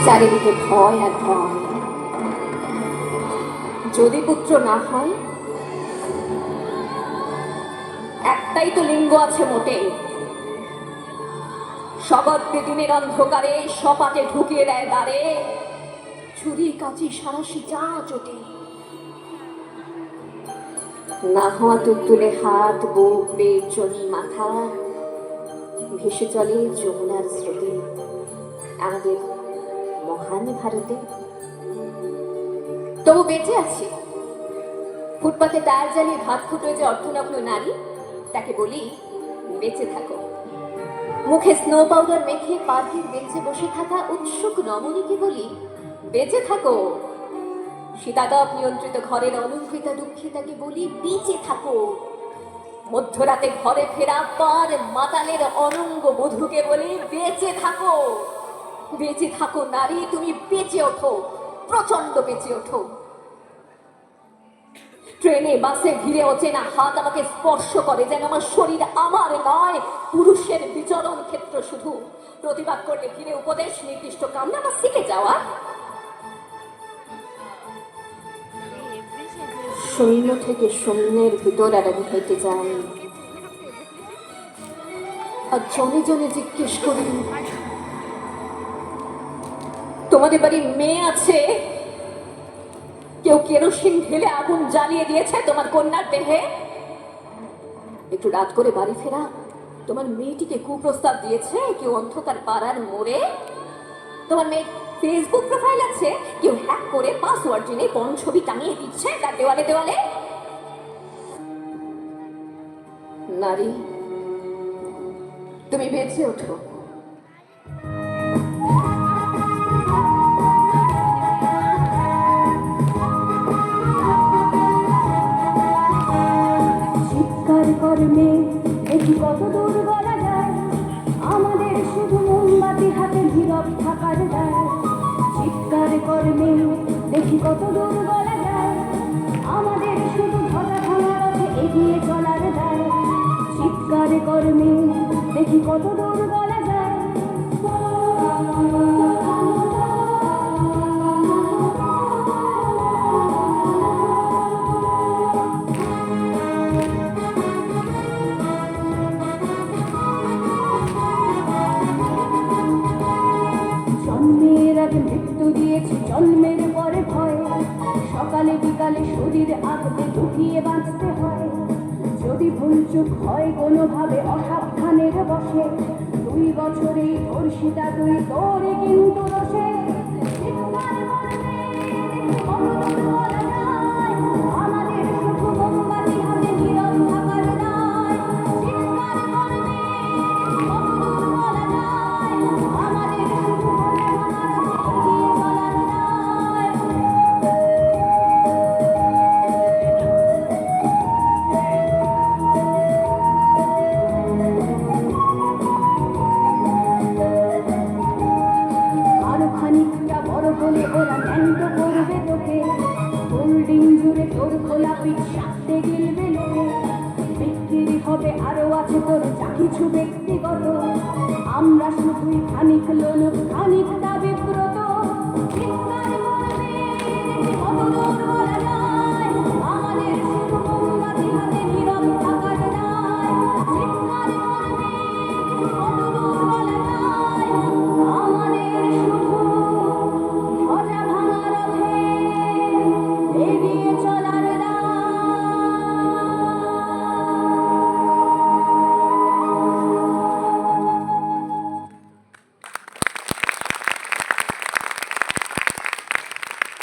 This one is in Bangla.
চারিদিকে ভয় আর ভয়। যদি পুত্র না হয়, একটাই তো লিঙ্গ আছে মোটে, সগদ্রে দিনের অন্ধকারে সপাটে ঢুকিয়ে দেয় দ্বারে, ছুরি কাচি সারাশি যা চটে। না হওয়া তুলে হাত, বুক, পেট, চনি, মাথা ভেসে চলে যমুনার স্রোতে আমাদের মহান ভারতে। তবু বেঁচে আছি। ফুটপাতে টায়ার জ্বালিয়ে ভাত ফুটোয় যে অর্ধনগ্ন নারী, তাকে বলি বেঁচে থাকো। মুখে স্নো পাউডার মেখে পার্কের বেঞ্চে বসে থাকা উৎসুক রমণীকে বলি বেঁচে থাকো। শীতাতাপ নিয়ন্ত্রিত ঘরের অলঙ্কৃতা দুঃখিতাকে বলি বেঁচে থাকো। মধ্যরাতে ঘরে ফেরা পার মাতালের অনঙ্গ বধূকে বলি বেঁচে থাকো। বেঁচে থাকো নারী, তুমি বেঁচে ওঠো, প্রচন্ড বেঁচে ওঠো। ট্রেনে বাসে ভিড়ে অচেনা হাত আমাকে স্পর্শ করে, যেন আমার শরীর আমার নয়, পুরুষের বিচরণ ক্ষেত্র শুধু। প্রতিবাদ করলে ভিড়ে উপদেশ, নির্দিষ্ট কামনা বা শিখে যাওয়া। শূন্য থেকে শূন্যের ভিতর আর আমি হেঁটে যাই, আর জনে জনে জিজ্ঞেস করি তোমাদের বাড়ির মেয়ে আছে? কেউ কেরোসিন ঢেলে আগুন জ্বালিয়ে দিয়েছে তোমার কন্যার দেহে? একটু রাত করে বাড়ি ফেরা তোমার মেয়েটিকে কুপ্রস্তাব দিয়েছে কেউ অন্ধকার পাড়ার মোড়ে? তোমার মেয়ের ফেসবুক প্রোফাইল আছে, কেউ হ্যাক করে পাসওয়ার্ড জেনে পণ ছবি টাঙিয়ে দিচ্ছে তার দেওয়ালে দেওয়ালে? নারী, তুমি বেঁচে ওঠো। কর্মে দেখি কত দূর বলা যায়, আমাদের শুধু মোমবাতি হাতে নীরব থাকার দায়। চিৎকার কর্মে দেখি কত দূর বলা যায়, আমাদের শুধু ধরা ভাঙা পথে এগিয়ে চলার দায়। চিৎকার কর্মে দেখি কত দূর বলা যায়। মৃত্যু দিয়েছি জন্মের পরে ভয়, সকালে বিকালে শরীর আগতে লুকিয়ে বাঁচতে হয়। যদি ভুলচুক হয় কোনোভাবে অসাবধানের বসে, 2 বছরেই ধর্ষিতা তুই, তোরে কিন্তু দোষে। আমাদের শুধু মোমবাতি হাতে নীরব থাকার দায়। চিৎকার করবে বলা যায়, আমাদের শুধু ওরা ন্যান্ত করবে তোকে, হোল্ডিং জুড়ে তোর খোলা পিঠ সাথে গিলবে লোকে। বিক্রি হবে আরো আছে তোর যা কিছু ব্যক্তিগত, আমরা শুধুই খানিক লোক খানিক